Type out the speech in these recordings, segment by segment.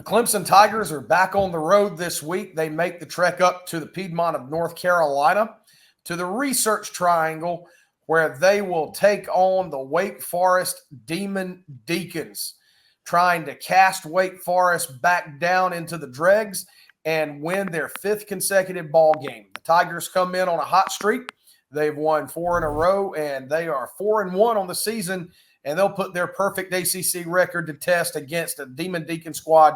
The Clemson Tigers are back on the road this week. They make the trek up to the Piedmont of North Carolina to the Research Triangle, where they will take on the Wake Forest Demon Deacons, trying to cast Wake Forest back down into the dregs and win their fifth consecutive ball game. The Tigers come in on a hot streak. They've won 4 in a row, and they are 4-1 on the season, and they'll put their perfect ACC record to test against a Demon Deacon squad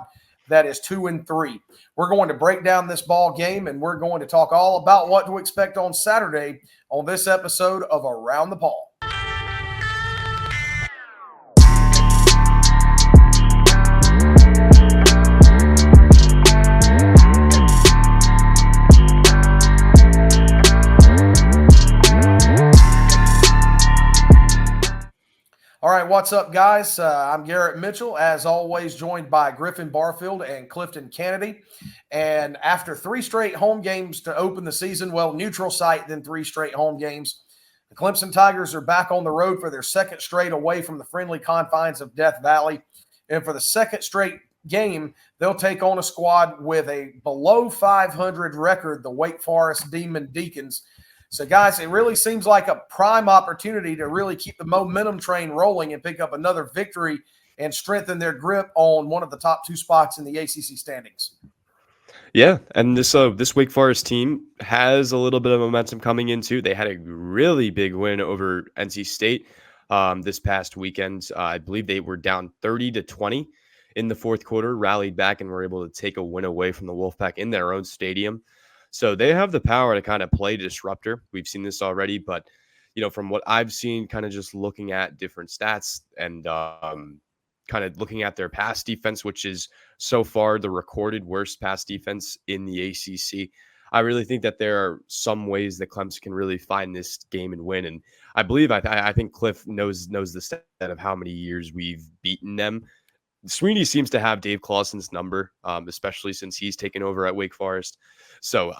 that is 2-3. We're going to break down this ball game, and we're going to talk all about what to expect on Saturday on this episode of Around the Paw. All right, what's up, guys? I'm Garrett Mitchell, as always, joined by Griffin Barfield and Clifton Kennedy. And after 3 straight home games to open the season, well, neutral site, then 3 straight home games, the Clemson Tigers are back on the road for their second straight away from the friendly confines of Death Valley. And for the second straight game, they'll take on a squad with a below 500 record, the Wake Forest Demon Deacons. So, guys, it really seems like a prime opportunity to really keep the momentum train rolling and pick up another victory and strengthen their grip on one of the top 2 spots in the ACC standings. Yeah, and this Wake Forest team has a little bit of momentum coming into. They had a really big win over NC State this past weekend. I believe they were down 30-20 in the fourth quarter, rallied back, and were able to take a win away from the Wolfpack in their own stadium. So they have the power to kind of play disruptor. We've seen this already, but from what I've seen, kind of just looking at different stats and kind of looking at their pass defense, which is so far the recorded worst pass defense in the ACC, I really think that there are some ways that Clemson can really find this game and win. And I believe I think Cliff knows the stat of how many years we've beaten them. Sweeney seems to have Dave Clawson's number, especially since he's taken over at Wake Forest. So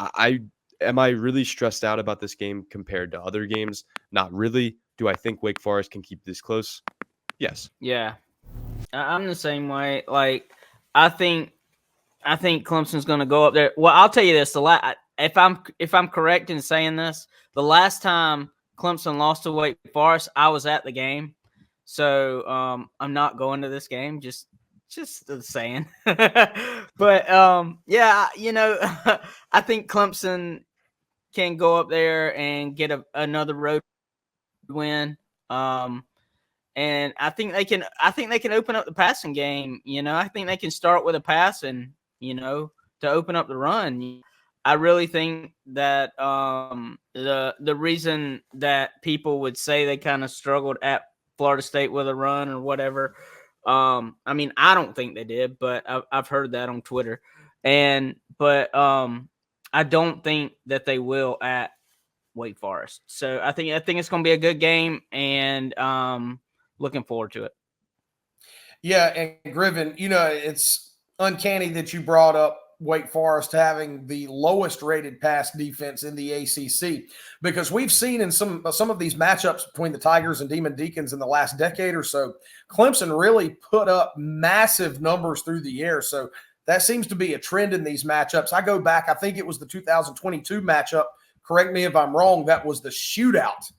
am I really stressed out about this game compared to other games? Not really. Do I think Wake Forest can keep this close? Yes. Yeah, I'm the same way. Like, I think Clemson's going to go up there. Well, I'll tell you this: if I'm correct in saying this, the last time Clemson lost to Wake Forest, I was at the game. So I'm not going to this game. Just saying. But yeah, I think Clemson can go up there and get another road win. And I think they can open up the passing game. I think they can start with a pass and to open up the run. I really think that the reason that people would say they kind of struggled at Florida State with a run or whatever. I mean, I don't think they did, but I've heard that on Twitter. But I don't think that they will at Wake Forest. So I think it's going to be a good game, and looking forward to it. Yeah, and Griffin, it's uncanny that you brought up Wake Forest having the lowest rated pass defense in the ACC, because we've seen in some of these matchups between the Tigers and Demon Deacons in the last decade or so, Clemson really put up massive numbers through the air. So that seems to be a trend in these matchups. I go back, I think it was the 2022 matchup. Correct me if I'm wrong. That was the shootout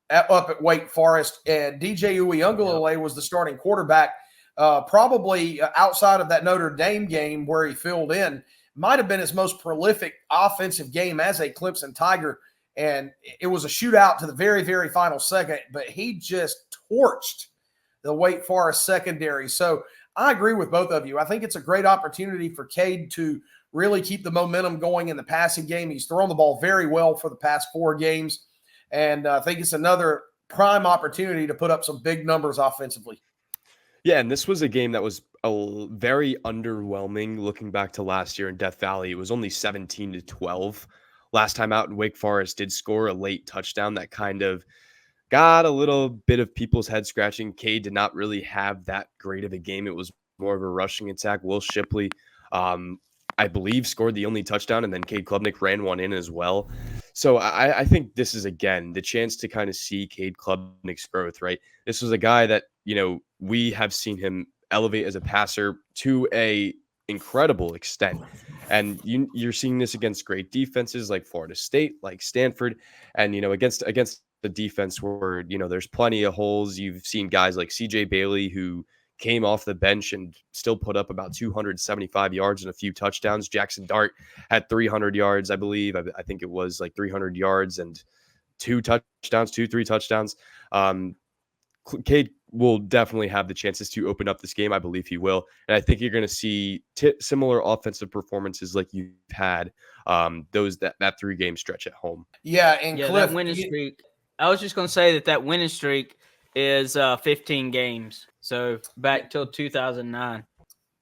up at Wake Forest, and DJ Uiagalelei was the starting quarterback. Probably outside of that Notre Dame game where he filled in, might have been his most prolific offensive game as a Clemson Tiger. And it was a shootout to the very, very final second, but he just torched the Wake Forest secondary. So I agree with both of you. I think it's a great opportunity for Cade to really keep the momentum going in the passing game. He's thrown the ball very well for the past 4 games. And I think it's another prime opportunity to put up some big numbers offensively. Yeah, and this was a game that was very underwhelming looking back to last year in Death Valley. It was only 17-12. Last time out, in Wake Forest did score a late touchdown that kind of got a little bit of people's head scratching. Cade did not really have that great of a game. It was more of a rushing attack. Will Shipley, I believe, scored the only touchdown, and then Cade Klubnik ran one in as well. So I think this is, again, the chance to kind of see Cade Klubnik's growth, right? This was a guy that, we have seen him elevate as a passer to a incredible extent. And you're seeing this against great defenses like Florida State, like Stanford, and against the defense where there's plenty of holes. You've seen guys like CJ Bailey who came off the bench and still put up about 275 yards and a few touchdowns. Jackson Dart had 300 yards, I believe. I think it was like 300 yards and three touchdowns. Cade will definitely have the chances to open up this game. I believe he will. And I think you're going to see similar offensive performances like you've had that 3-game stretch at home. Yeah, and Cliff, that winning streak. I was just going to say that winning streak is 15 games. So back till 2009.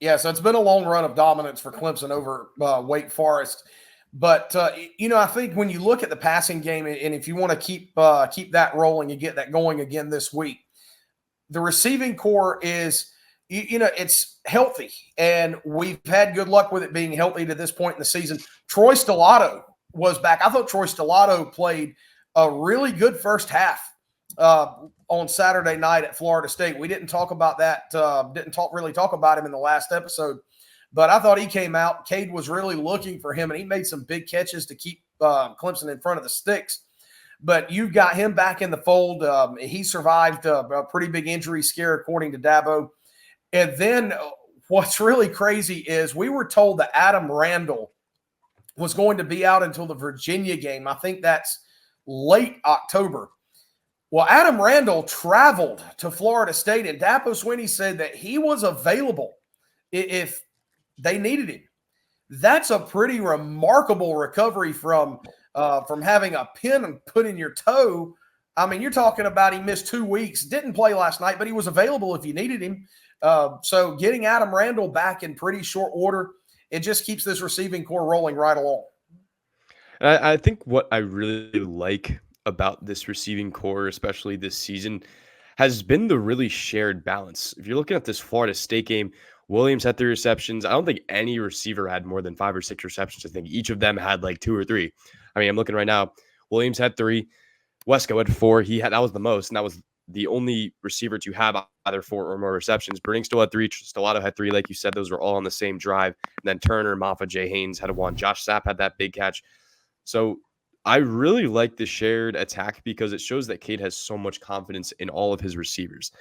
Yeah, so it's been a long run of dominance for Clemson over Wake Forest. But, I think when you look at the passing game, and if you want to keep that rolling and get that going again this week, the receiving core is, it's healthy. And we've had good luck with it being healthy to this point in the season. Troy Stellato was back. I thought Troy Stellato played a really good first half on Saturday night at Florida State. We didn't talk about that, didn't really talk about him in the last episode. But I thought he came out. Cade was really looking for him, and he made some big catches to keep Clemson in front of the sticks. But you've got him back in the fold. He survived a pretty big injury scare, according to Dabo. And then what's really crazy is we were told that Adam Randall was going to be out until the Virginia game. I think that's late October. Well, Adam Randall traveled to Florida State, and Dabo Swinney said that he was available if they needed him. That's a pretty remarkable recovery from having a pin put in your toe. I mean, you're talking about he missed 2 weeks, didn't play last night, but he was available if you needed him. So getting Adam Randall back in pretty short order, it just keeps this receiving core rolling right along. And I think what I really like about this receiving core, especially this season, has been the really shared balance. If you're looking at this Florida State game, Williams had 3 receptions. I don't think any receiver had more than 5 or 6 receptions. I think each of them had like 2 or 3. I mean, I'm looking right now. Williams had 3. Wesco had 4. That was the most, and that was the only receiver to have either 4 or more receptions. Brewing still had 3. Stellato had 3. Like you said, those were all on the same drive. And then Turner, Maffa, Jay Haynes had 1. Josh Sapp had that big catch. So I really like the shared attack because it shows that Cade has so much confidence in all of his receivers.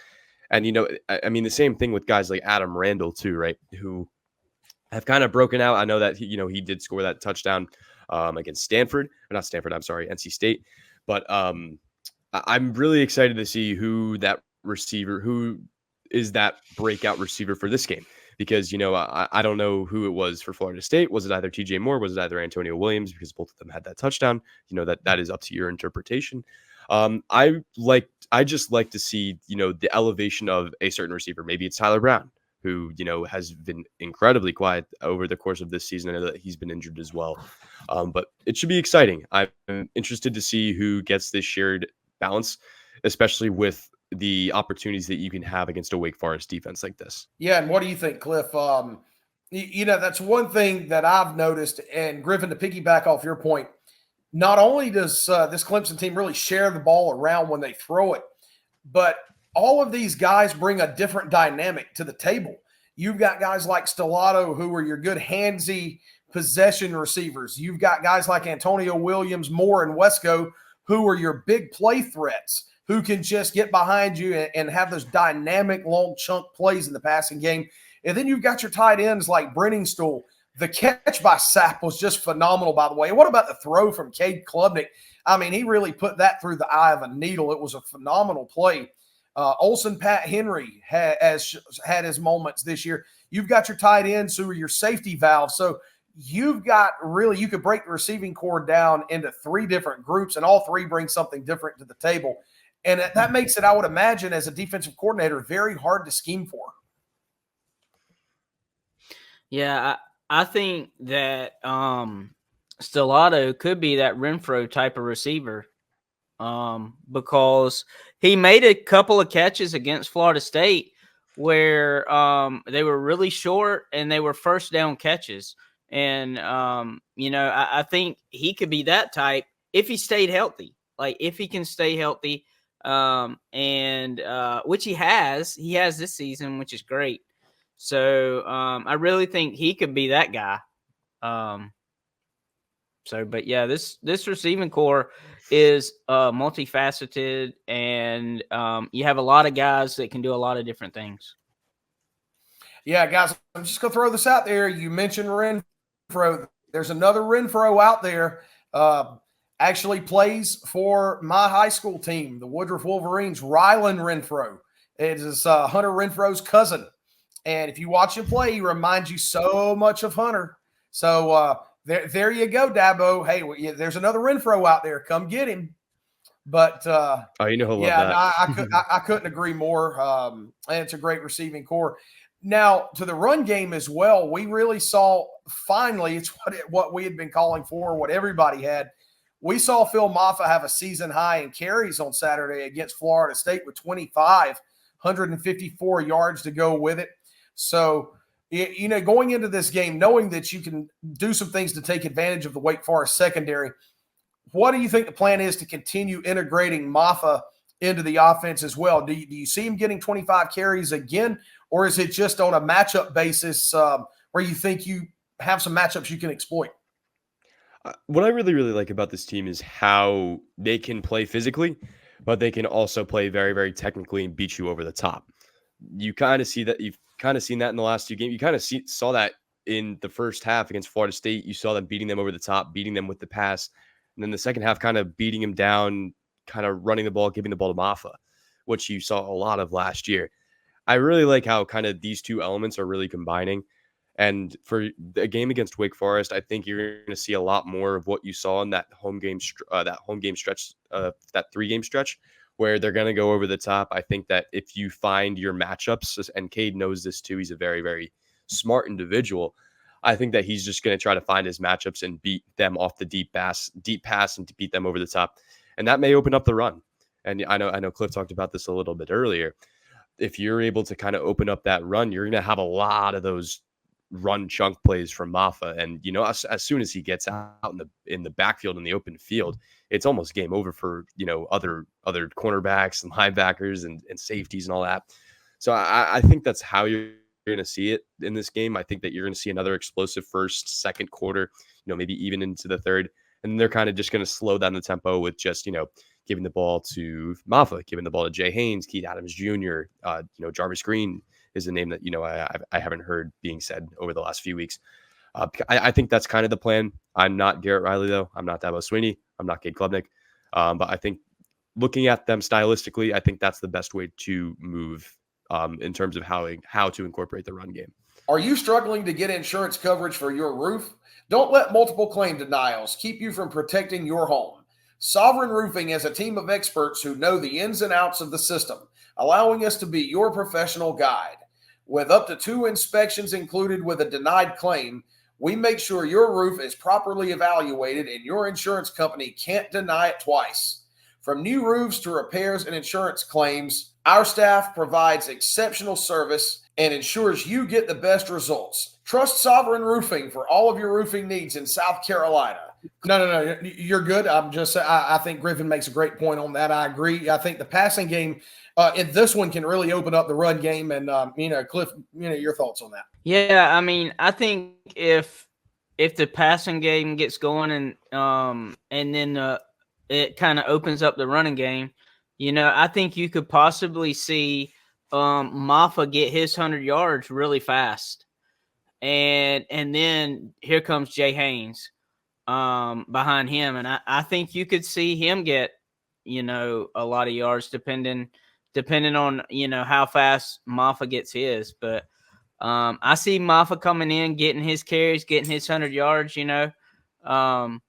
And, I mean, the same thing with guys like Adam Randall too, right? Who have kind of broken out. I know that, he did score that touchdown against NC State. But I'm really excited to see who is that breakout receiver for this game. Because, I don't know who it was for Florida State. Was it either TJ Moore? Was it either Antonio Williams? Because both of them had that touchdown. That is up to your interpretation. I just like to see, the elevation of a certain receiver. Maybe it's Tyler Brown, who, has been incredibly quiet over the course of this season. I know that he's been injured as well. But it should be exciting. I'm interested to see who gets this shared balance, especially with the opportunities that you can have against a Wake Forest defense like this. Yeah, and what do you think, Cliff? That's one thing that I've noticed, and Griffin, to piggyback off your point, not only does this Clemson team really share the ball around when they throw it, but all of these guys bring a different dynamic to the table. You've got guys like Stellato, who are your good handsy possession receivers. You've got guys like Antonio Williams, Moore, and Wesco, who are your big play threats, who can just get behind you and have those dynamic long chunk plays in the passing game. And then you've got your tight ends like Brenningstool. The catch by Sapp was just phenomenal, by the way. And what about the throw from Cade Klubnik? I mean, he really put that through the eye of a needle. It was a phenomenal play. Olsen Pat Henry has had his moments this year. You've got your tight ends who are your safety valves. So you've got really, you could break the receiving core down into 3 different groups, and all 3 bring something different to the table. And that makes it, I would imagine, as a defensive coordinator, very hard to scheme for. Yeah, I think that Stellato could be that Renfro type of receiver because he made a couple of catches against Florida State where they were really short and they were first down catches. And, I think he could be that type if he stayed healthy. Like, if he can stay healthy, which he has this season, which is great. So I really think he could be that guy. But yeah, this receiving core is multifaceted, and you have a lot of guys that can do a lot of different things. Yeah, guys, I'm just going to throw this out there. You mentioned Renfro. There's another Renfro out there. Actually plays for my high school team, the Woodruff Wolverines. Rylan Renfro. It is Hunter Renfro's cousin. And if you watch him play, he reminds you so much of Hunter. So there you go, Dabo. Hey, there's another Renfro out there. Come get him. But you know he'll yeah, love that. no, I couldn't agree more. And it's a great receiving core. Now, to the run game as well, we really saw finally, it's what we had been calling for, what everybody had. We saw Phil Maffa have a season high in carries on Saturday against Florida State with 25, 154 yards to go with it. So, you know, going into this game, knowing that you can do some things to take advantage of the Wake Forest secondary, what do you think the plan is to continue integrating Maffa into the offense as well? Do you see him getting 25 carries again, or is it just on a matchup basis where you think you have some matchups you can exploit? What I really, really like about this team is how they can play physically, but they can also play very, very technically and beat you over the top. You kind of see that. You've kind of seen that in the last two games. You kind of saw that in the first half against Florida State. You saw them beating them over the top, beating them with the pass. And then the second half, kind of beating them down, kind of running the ball, giving the ball to Maffa, which you saw a lot of last year. I really like how kind of these two elements are really combining. And for a game against Wake Forest, I think you're going to see a lot more of what you saw in that home game stretch, that 3-game stretch, where they're going to go over the top. I think that if you find your matchups, and Cade knows this too, he's a very, very smart individual. I think that he's just going to try to find his matchups and beat them off the deep pass, and to beat them over the top, and that may open up the run. And I know Cliff talked about this a little bit earlier. If you're able to kind of open up that run, you're going to have a lot of those run chunk plays from Maffa. And, you know, as soon as he gets out in the backfield, in the open field, it's almost game over for, you know, other cornerbacks and linebackers and safeties and all that. So I think that's how you're going to see it in this game. I think that you're going to see another explosive first, second quarter, you know, maybe even into the third. And they're kind of just going to slow down the tempo with just, you know, giving the ball to Maffa, giving the ball to Jay Haynes, Keith Adams Jr., you know, Jarvis Green is a name that, you know, I haven't heard being said over the last few weeks. I think that's kind of the plan. I'm not Garrett Riley, though. I'm not Dabo Sweeney. I'm not Cade Klubnik. But I think looking at them stylistically, I think that's the best way to move in terms of how to incorporate the run game. Are you struggling to get insurance coverage for your roof? Don't let multiple claim denials keep you from protecting your home. Sovereign Roofing has a team of experts who know the ins and outs of the system, allowing us to be your professional guide. With up to 2 inspections included with a denied claim, we make sure your roof is properly evaluated and your insurance company can't deny it twice. From new roofs to repairs and insurance claims, our staff provides exceptional service and ensures you get the best results. Trust Sovereign Roofing for all of your roofing needs in South Carolina. No, you're good. I think Griffin makes a great point on that. I agree. I think the passing game in this one can really open up the run game. And, you know, Cliff, you know, your thoughts on that. Yeah, I mean, I think if the passing game gets going and then it kind of opens up the running game, you know, I think you could possibly see Maffa get his 100 yards really fast. And then here comes Jay Haynes behind him. And I think you could see him get, you know, a lot of yards depending on, you know, how fast Maffa gets his. But I see Maffa coming in, getting his carries, getting his 100 yards, you know, and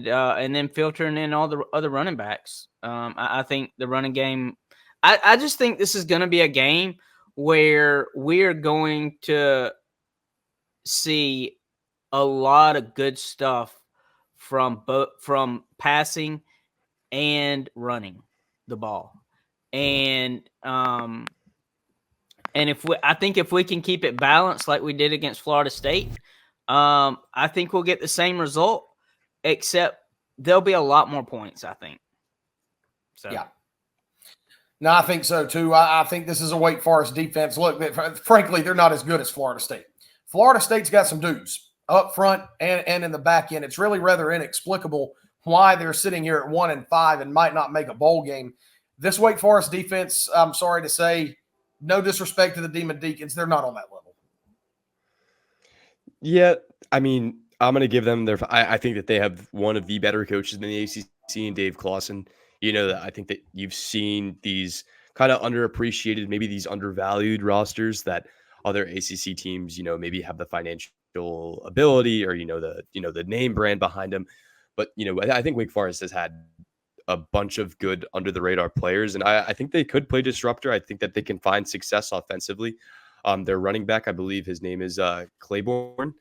then filtering in all the other running backs. I think the running game, I just think this is going to be a game where we're going to see a lot of good stuff from passing and running the ball. And I think if we can keep it balanced like we did against Florida State, I think we'll get the same result, except there'll be a lot more points, I think. So yeah. No, I think so too. I think this is a Wake Forest defense. Look, frankly, they're not as good as Florida State. Florida State's got some dudes up front and in the back end. It's really rather inexplicable why they're sitting here at 1-5 and might not make a bowl game. This Wake Forest defense, I'm sorry to say, no disrespect to the Demon Deacons, they're not on that level. Yeah, I mean, I'm going to give them their. I think that they have one of the better coaches in the ACC, and Dave Clawson. I think that you've seen these kind of underappreciated, maybe these undervalued rosters that other ACC teams, maybe have the financial ability or the name brand behind them. But I think Wake Forest has had a bunch of good under the radar players, and I think they could play disruptor. I think that they can find success offensively. Their running back, I believe his name is Claiborne,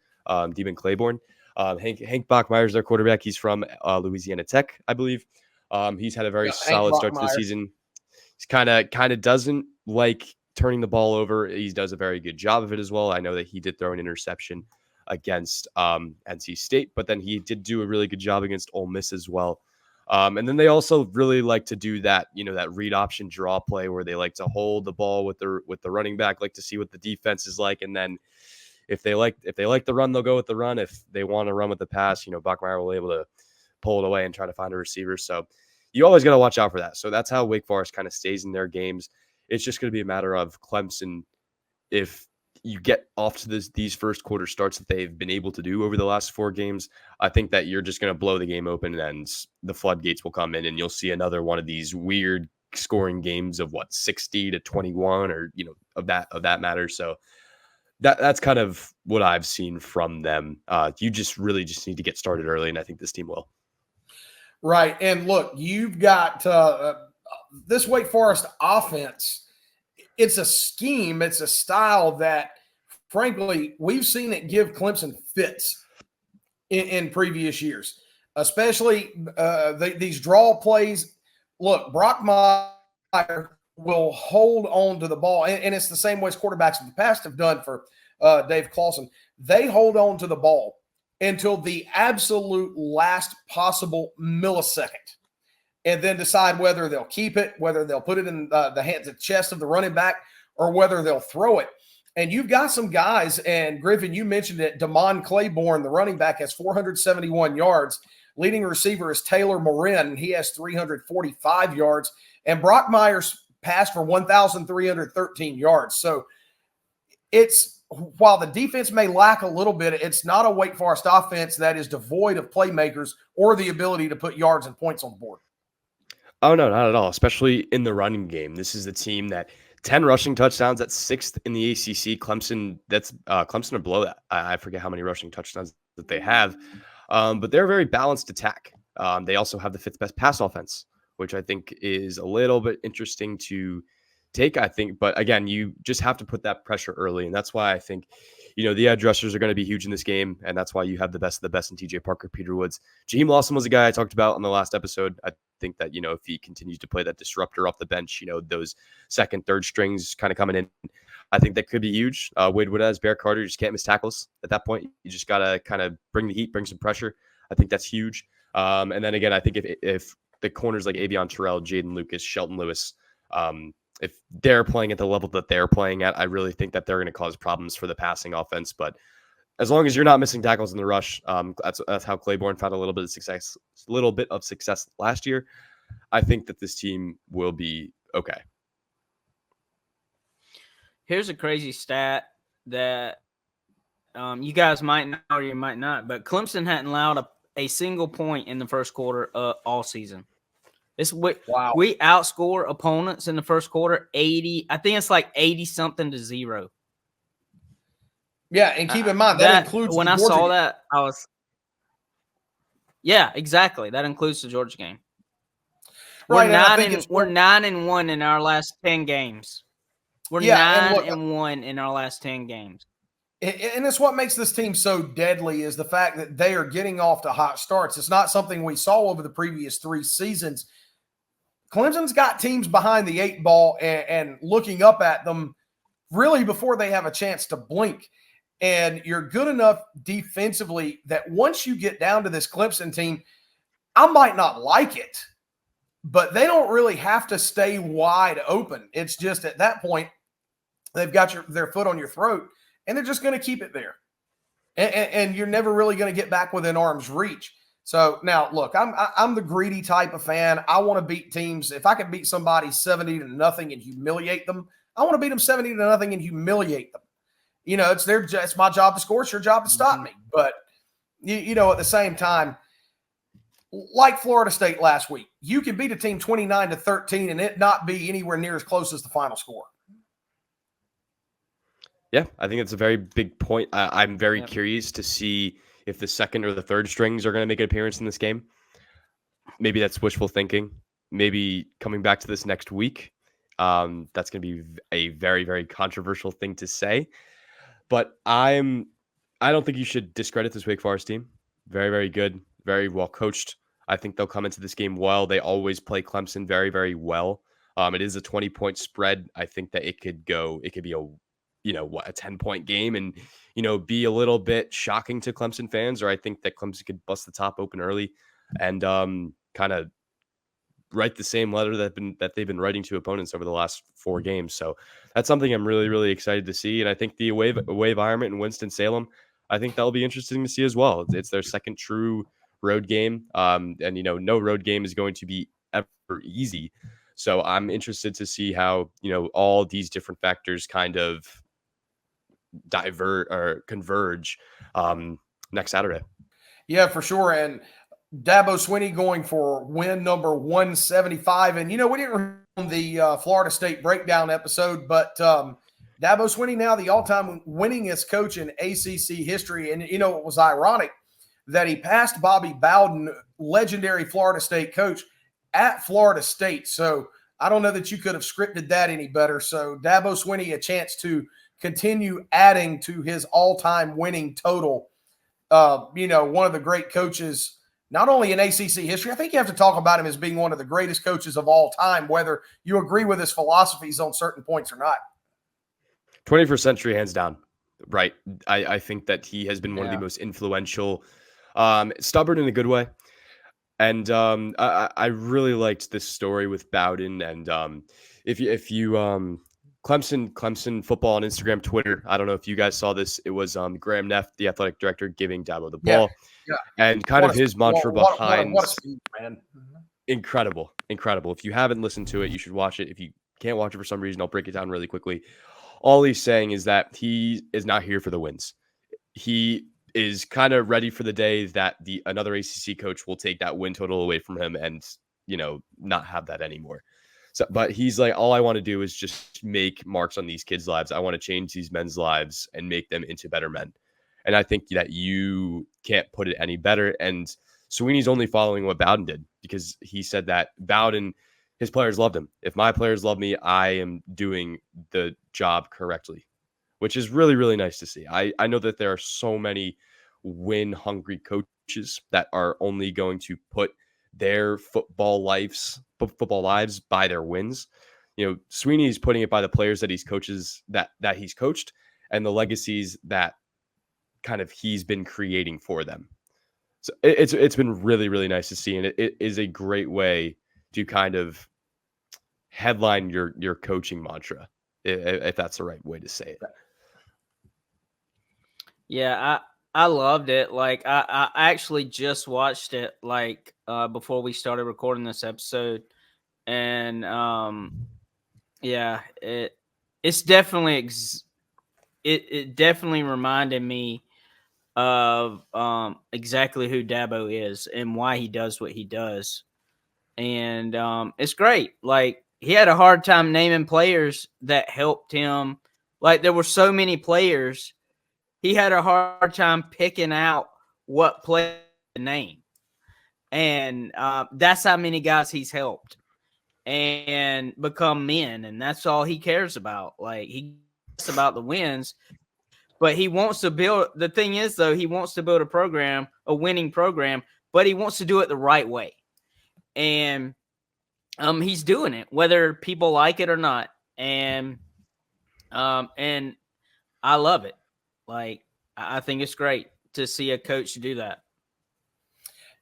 Demon Claiborne. Hank Bachmeier's their quarterback. He's from Louisiana Tech, I believe. He's had a very solid start to the season. He's kind of doesn't like turning the ball over. He does a very good job of it as well. I know that he did throw an interception against NC State, but then he did do a really good job against Ole Miss as well. And then they also really like to do that, that read option draw play where they like to hold the ball with the running back, like to see what the defense is like, and then if they like the run, they'll go with the run. If they want to run with the pass, Bachmeier will be able to pull it away and try to find a receiver. So you always got to watch out for that. So that's how Wake Forest kind of stays in their games. It's just going to be a matter of Clemson. If you get off to these first quarter starts that they've been able to do over the last 4 games, I think that you're just going to blow the game open and the floodgates will come in and you'll see another one of these weird scoring games of 60-21 or, of that matter. So that's kind of what I've seen from them. You just need to get started early. And I think this team will. Right. And look, you've got this Wake Forest offense. It's a scheme. It's a style that, frankly, we've seen it give Clemson fits in previous years, especially these draw plays. Look, Brockmeyer will hold on to the ball, and it's the same way as quarterbacks in the past have done for Dave Clawson. They hold on to the ball until the absolute last possible millisecond, and then decide whether they'll keep it, whether they'll put it in the chest of the running back, or whether they'll throw it. And you've got some guys, and Griffin, you mentioned it, Demond Claiborne, the running back, has 471 yards. Leading receiver is Taylor Morin, and he has 345 yards. And Brockmeyer's passed for 1,313 yards. So while the defense may lack a little bit, it's not a Wake Forest offense that is devoid of playmakers or the ability to put yards and points on the board. Oh, no, not at all, especially in the running game. This is a team that 10 rushing touchdowns, that's 6th in the ACC. Clemson are below that. I forget how many rushing touchdowns that they have, but they're a very balanced attack. They also have the 5th best pass offense, which I think is a little bit interesting to take, I think. But again, you just have to put that pressure early. And that's why I think, the edge rushers are going to be huge in this game. And that's why you have the best of the best in TJ Parker, Peter Woods. Jaheim Lawson was a guy I talked about on the last episode. I think that, if he continues to play that disruptor off the bench, those second, third strings kind of coming in, I think that could be huge. Wade Woodaz, Bear Carter, you just can't miss tackles at that point. You just got to kind of bring the heat, bring some pressure. I think that's huge. And then again, I think if the corners like Avion Terrell, Jaden Lucas, Shelton Lewis, if they're playing at the level that they're playing at, I really think that they're going to cause problems for the passing offense. But as long as you're not missing tackles in the rush, that's how Claiborne found a little bit of success last year. I think that this team will be okay. Here's a crazy stat that you guys might know or you might not, but Clemson hadn't allowed a single point in the first quarter all season. Wow. We outscore opponents in the first quarter 80. I think it's like 80-something to 0. Yeah, and keep in mind that includes when the I Georgia saw game. that, I was exactly. That includes the Georgia game. Right, We're 9-1 in our last 10 games. We're 9-1 in our last 10 games. And it's what makes this team so deadly is the fact that they are getting off to hot starts. It's not something we saw over the previous 3 seasons. Clemson's got teams behind the 8 ball and looking up at them really before they have a chance to blink. And you're good enough defensively that once you get down to this Clemson team, I might not like it, but they don't really have to stay wide open. It's just at that point, they've got their foot on your throat, and they're just going to keep it there. And you're never really going to get back within arm's reach. So now, look, I'm the greedy type of fan. I want to beat teams. If I could beat somebody 70-0 and humiliate them, I want to beat them 70-0 and humiliate them. You know, it's my job to score. It's your job to stop me. But you know, at the same time, like Florida State last week, you can beat a team 29-13 and it not be anywhere near as close as the final score. Yeah, I think it's a very big point. I'm very curious to see if the second or the third strings are going to make an appearance in this game. Maybe that's wishful thinking. Maybe coming back to this next week, that's going to be a very, very controversial thing to say. But I don't think you should discredit this Wake Forest team. Very, very good, very well coached. I think they'll come into this game well. They always play Clemson very, very well. It is a 20-point spread. I think that it could be a 10-point game and, be a little bit shocking to Clemson fans, or I think that Clemson could bust the top open early and kind of write the same letter that they've been writing to opponents over the last 4 games. So that's something I'm really, really excited to see. And I think the away environment in Winston-Salem, I think that'll be interesting to see as well. It's their second true road game. And, no road game is going to be ever easy. So I'm interested to see how, all these different factors kind of divert or converge next Saturday. Yeah, for sure. And Dabo Swinney going for win number 175. And, we didn't on the Florida State breakdown episode, but Dabo Swinney now the all-time winningest coach in ACC history. And, it was ironic that he passed Bobby Bowden, legendary Florida State coach, at Florida State. So I don't know that you could have scripted that any better. So Dabo Swinney, a chance to continue adding to his all-time winning total. One of the great coaches, not only in ACC history, I think you have to talk about him as being one of the greatest coaches of all time, whether you agree with his philosophies on certain points or not. 21st century, hands down. Right. I think that he has been one of the most influential, stubborn in a good way. And I really liked this story with Bowden. And if you Clemson football on Instagram, Twitter. I don't know if you guys saw this. It was Graham Neff, the athletic director, giving Dabo the ball. Yeah. And kind of his mantra behind what a speed, man. Incredible. If you haven't listened to it, you should watch it. If you can't watch it for some reason, I'll break it down really quickly. All he's saying is that he is not here for the wins. He is kind of ready for the day that another ACC coach will take that win total away from him and, not have that anymore. So, but he's like, all I want to do is just make marks on these kids' lives. I want to change these men's lives and make them into better men. And I think that you can't put it any better. And Sweeney's only following what Bowden did, because he said that Bowden, his players loved him. If my players love me, I am doing the job correctly, which is really, really nice to see. I know that there are so many win-hungry coaches that are only going to put their football lives by their wins. Sweeney's putting it by the players that he's coached and the legacies that kind of he's been creating for them. So it's been really, really nice to see. And it is a great way to kind of headline your coaching mantra, if that's the right way to say it. Yeah, I loved it. Like I actually just watched it before we started recording this episode, and it's definitely it definitely reminded me of exactly who Dabo is and why he does what he does, and it's great. Like he had a hard time naming players that helped him. Like there were so many players. He had a hard time picking out what player to name. And that's how many guys he's helped and become men. And that's all he cares about. Like he cares about the wins, but he wants to build. The thing is, though, he wants to build a winning program, but he wants to do it the right way. And he's doing it, whether people like it or not. And I love it. Like, I think it's great to see a coach do that.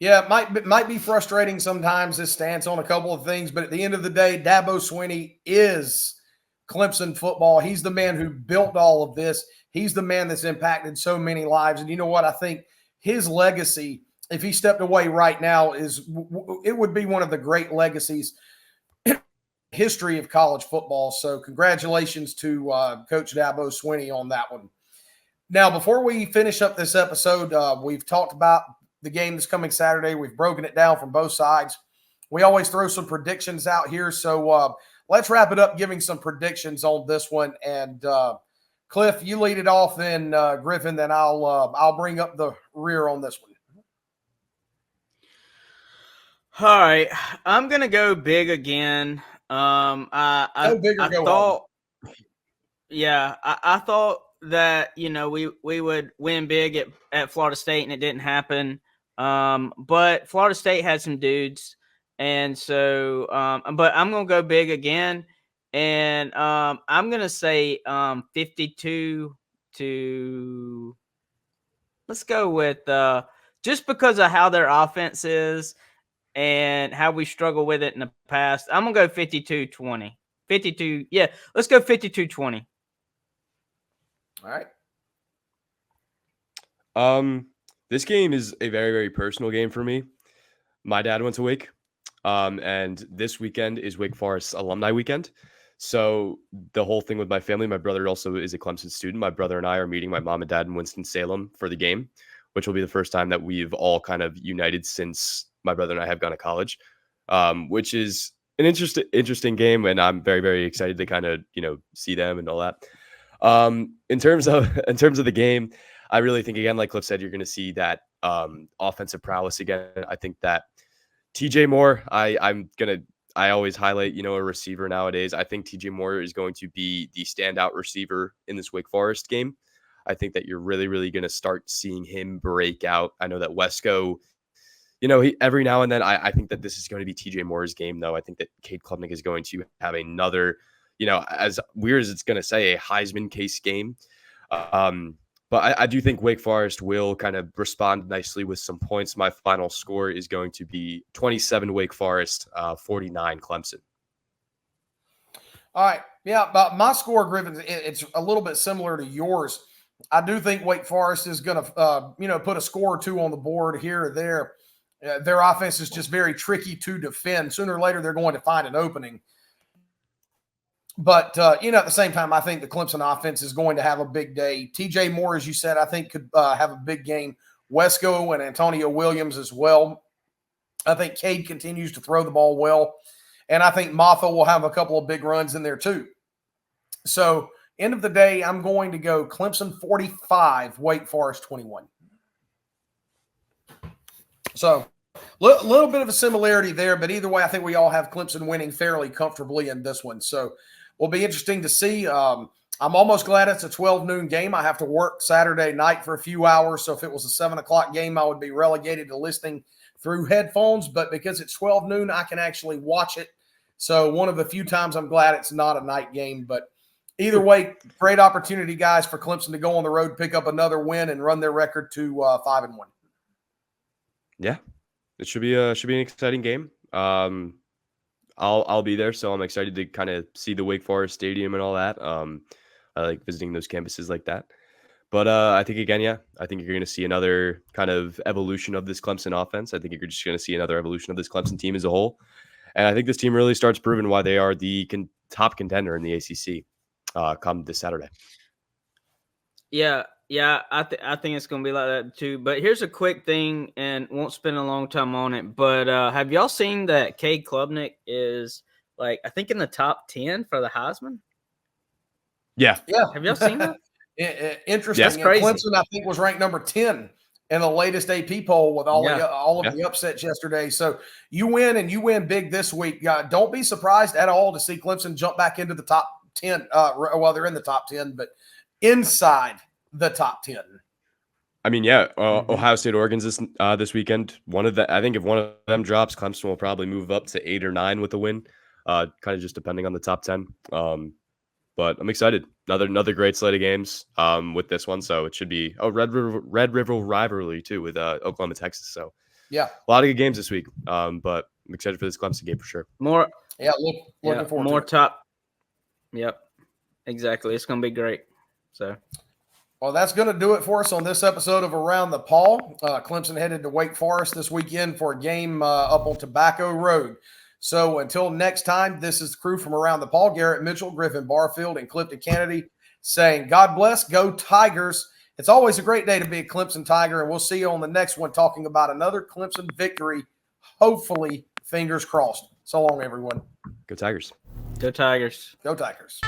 Yeah, it might be frustrating sometimes, his stance on a couple of things, but at the end of the day, Dabo Swinney is Clemson football. He's the man who built all of this. He's the man that's impacted so many lives. And you know what? I think his legacy, if he stepped away right now, it would be one of the great legacies in history of college football. So congratulations to Coach Dabo Swinney on that one. Now, before we finish up this episode, we've talked about the game that's coming Saturday. We've broken it down from both sides. We always throw some predictions out here. So let's wrap it up giving some predictions on this one. And Cliff, you lead it off, then Griffin, then I'll bring up the rear on this one. All right, I'm gonna go big again. I thought, yeah, I thought that we would win big at Florida State, and it didn't happen. But Florida State had some dudes, and so but I'm gonna go big again, and I'm gonna say 52 to. Let's go with just because of how their offense is and how we struggle with it in the past. I'm gonna go 52-20. 52, yeah. Let's go 52-20. All right. This game is a very, very personal game for me. My dad went to Wake, and this weekend is Wake Forest alumni weekend. So the whole thing with my family, my brother also is a Clemson student. My brother and I are meeting my mom and dad in Winston-Salem for the game, which will be the first time that we've all kind of united since my brother and I have gone to college, which is an interesting game, and I'm very, very excited to kind of see them and all that. In terms of the game, I really think, again, like Cliff said, you're going to see that offensive prowess again. I think that TJ Moore, I always highlight, a receiver nowadays. I think TJ Moore is going to be the standout receiver in this Wake Forest game. I think that you're really, really going to start seeing him break out. I know that Wesco, he every now and then, I think that this is going to be TJ Moore's game, though. I think that Cade Klubnik is going to have another, as weird as it's going to say, a Heisman case game. But I do think Wake Forest will kind of respond nicely with some points. My final score is going to be 27 Wake Forest, 49 Clemson. All right. Yeah, but my score, Griffin, it's a little bit similar to yours. I do think Wake Forest is going to, put a score or two on the board here or there. Their offense is just very tricky to defend. Sooner or later, they're going to find an opening. But, at the same time, I think the Clemson offense is going to have a big day. TJ Moore, as you said, I think could have a big game. Wesco and Antonio Williams as well. I think Cade continues to throw the ball well. And I think Maffa will have a couple of big runs in there too. So, end of the day, I'm going to go Clemson 45, Wake Forest 21. So, little bit of a similarity there, but either way, I think we all have Clemson winning fairly comfortably in this one. So, will be interesting to see. I'm almost glad it's a 12 noon game. I have to work Saturday night for a few hours. So if it was a 7 o'clock game, I would be relegated to listening through headphones. But because it's 12 noon, I can actually watch it. So one of the few times I'm glad it's not a night game. But either way, great opportunity, guys, for Clemson to go on the road, pick up another win, and run their record to 5-1. Yeah, it should be an exciting game. I'll be there, so I'm excited to kind of see the Wake Forest Stadium and all that. I like visiting those campuses like that. But I think, again, I think you're going to see another kind of evolution of this Clemson offense. I think you're just going to see another evolution of this Clemson team as a whole. And I think this team really starts proving why they are the top contender in the ACC come this Saturday. Yeah, I think it's going to be like that too. But here's a quick thing, and won't spend a long time on it. But have y'all seen that Cade Klubnik is, I think in the top 10 for the Heisman? Yeah. Have y'all seen that? Interesting. That's crazy. Clemson, I think, was ranked number 10 in the latest AP poll with all of the upsets yesterday. So you win, and you win big this week. Don't be surprised at all to see Clemson jump back into the top 10. Well, they're in the top 10, but inside the top 10. I mean, Ohio State, Oregon's this weekend. I think if one of them drops, Clemson will probably move up to 8 or 9 with a win, kind of just depending on the top 10. But I'm excited. Another great slate of games with this one. So it should be Red River rivalry too with Oklahoma, Texas. So Yeah. A lot of good games this week. But I'm excited for this Clemson game for sure. More. Yeah. Looking forward more to it. top. Yep. Exactly. It's going to be great. So. Well, that's going to do it for us on this episode of Around the Paw. Clemson headed to Wake Forest this weekend for a game up on Tobacco Road. So until next time, this is the crew from Around the Paw, Garrett Mitchell, Griffin Barfield, and Clifton Kennedy saying, God bless, go Tigers. It's always a great day to be a Clemson Tiger, and we'll see you on the next one talking about another Clemson victory, hopefully, fingers crossed. So long, everyone. Go Tigers. Go Tigers. Go Tigers.